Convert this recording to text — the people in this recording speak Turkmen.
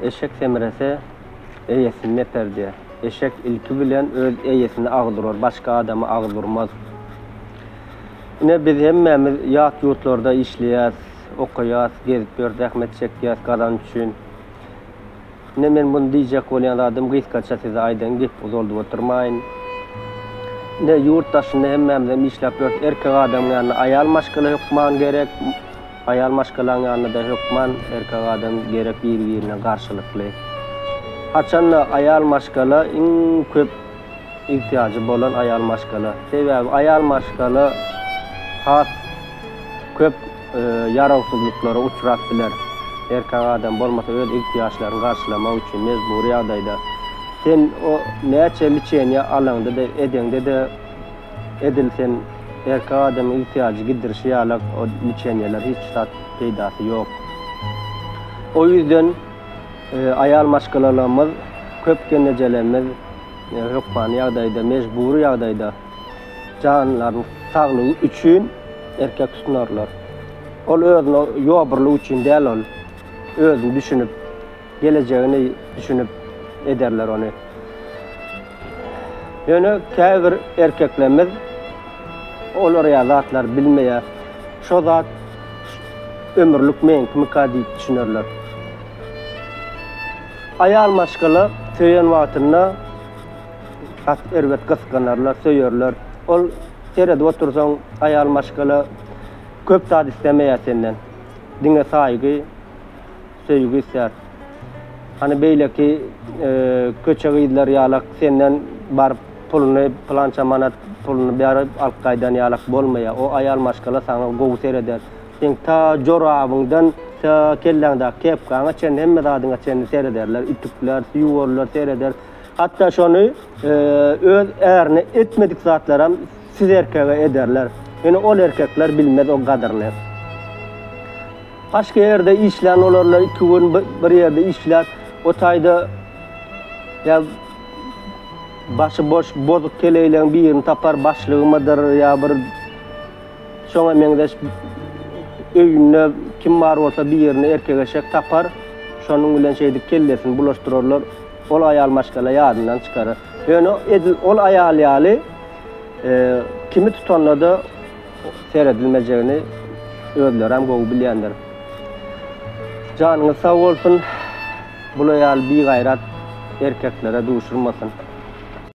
Eşek semirese eyesini neper diye. Eşek ilki bilen öz eyesini ağdırır, başka adamı ağdırmaz. Ne biz hemmemiz yat yurtlarda işleyas, okuyas, gezip görüp rahmet çekiyas kazanç üçün. Ne men bunu diyecek olan adam gıyskaça size aydan gip uzoldu oturmayın. Ne yurttaşını hemmemiz işlep görüp erkek adamın yanına ayal maşkılı hükman gerek. Ayal maşkılan yanına da hükman erkek adam gerek birbirine karşılıklı. Haçanla ayal maşkılı en köp ihtiyacı bolan ayal maşkılı. Sebebi ayal maşkılı has köp yararsızlıklara uçrak biler. Erkek adam bolmasa öz ihtiyaçlarını karşılamak için mecburi ýagdaýda sen o näçe liçeniýa alanda da edende de edilsen erkek adam ihtiyacı gidirişi ýaly o liçeniýalar hiç tat peýdasy ýok. O yüzden ayal maşgalalarymyz köp genejelerimiz hukman ýagdaýda mecburi ýagdaýda canlaryň saglygy üçin erkek tutunarlar. Ol özüni ýoburlyk üçin däl ol. Özünü düşünüp, geleceğini düşünüp ederler onu. Yani käbir erkeklerimiz olar zatlar bilmeýär. Şo zat ömürlük meňkimi kadi düşünürler. Ayal maşgala söýen wagtyna erwet gysganarlar, söýerler. Ol serede otursaň ayal maşgala köp zat islemeýär senden. Diňe saýgy söýgü isler. Hani beýle ki köçegidler ýalak senden barıp puluny plança manat puluny berip alqaýdan ýalak bolmaýar. O ayal maşgala saňa gowy sereder. Sen ta jorabyňdan ta kelläňde kepgaňa çen hemme zadyňa çen serederler, ütükler, ýuwarlar sereder. Hatta şonu öz ärini etmedik zatlaram siz erkege ederler. Yani ol erkekler bilmez o gadyryny. Başka yerde işlen olarlar, 2 gün bir yerde işler, o taýda ya başı boş bozuk keleýlen bir ýerini tapar başlygymydyr ýa bir şoňa meňde öýünde kim bar bolsa bir ýerini erkek eşek tapar, şonuň bilen şeýdi kellesin bulaşdyrarlar, ol ayal maşgala ýadyndan çykarar. Ýöne ol ayal ýaly kimi tutanlarda seredilmejegini özleri hem gowy bilýändir. Canınız sağ olsun. Bu ýaly bir gayrat erkeklere duşurmasın.